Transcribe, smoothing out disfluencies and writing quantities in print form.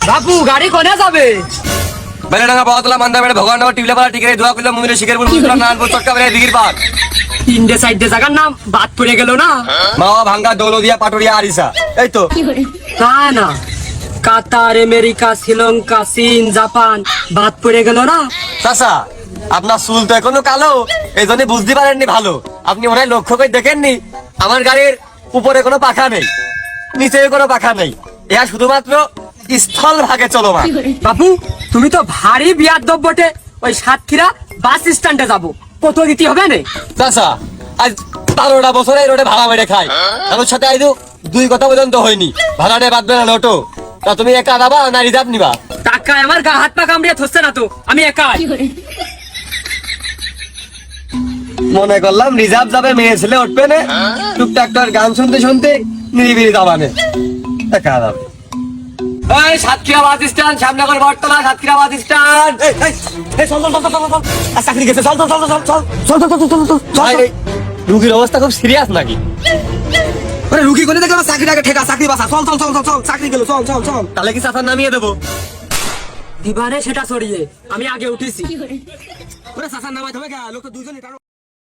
বাপু গাড়ি কোনে যাবে? বেলেডাঙ্গা বাওতলা মান্দাবেড়ে ভগবান নগর টিবলাপাড়া টিকারে দোয়া করলে মন্দিরে শিকারপুর মুসলা নারায়ণপুর চটকাবেড়ে দিঘির পাড়। তিনটে সাইডে জায়গার নাম বাদ পড়ে গেল না? মাওয়া ভাঙ্গা দৌলদিয়া পাটুরিয়া আরিসা, এই তো। না না, কাতার, আমেরিকা, শ্রীলঙ্কা, চীন, জাপান বাদ পড়ে গেল না? চাচা আপনার চুল তো এখনো কালো, এই জন্য বুঝতে পারেননি ভালো। আপনি মনে হয় লক্ষ্য করে দেখেননি আমার গাড়ির উপরে কোনো পাখা নেই, নিচে কোনো পাখা নেই, ইহা শুধুমাত্র স্থল ভাগে চলমান। বাপু তুমি তো ভারী বিয়াদব বটে। ওই সাতক্ষীরা বাস স্ট্যান্ডে যাবো, কত দিতে হবে না? চাচা আজ 12টা বছরে এই রোডে ভাড়া মেরে খাই, আমার সাথে আজ দুই কথা পর্যন্ত হয়নি। ভাড়াটা বাদবে না লোটো। তা তুমি একা যাবা না রিজার্ভ নিবা? টাকায় আমার গা হাত পা কামড়িয়ে থচ্ছে না তো, আমি একাই। মনে করলাম রিজার্ভ যাবে, মেয়ে ছেলে উঠবে না, টুকটাক টাক গান শুনতে শুনতে নিরিবিলি যাবানে। একা যাবে। এই সাতক্ষীরা বাস স্ট্যান্ড, শ্যামনগর বটতলা, সাতক্ষীরা বাস স্ট্যান্ড। চাকরি গেছে, চল চল চল চল চল চল চল চল চল চল। রুগীর অবস্থা খুব সিরিয়াস নাকি? রুগী করে দেখলাম চাকরিটাকে ঠেকা, চাকরি বাসা, চল চল চল চল চল, চাকরি গেল, চল চল চল। তাহলে কি চাচা নামিয়ে দেবো? দিবারে সেটা সরিয়ে আমি আগে উঠেছি। চাষার নামাই হবে, লোক তো দুজনই।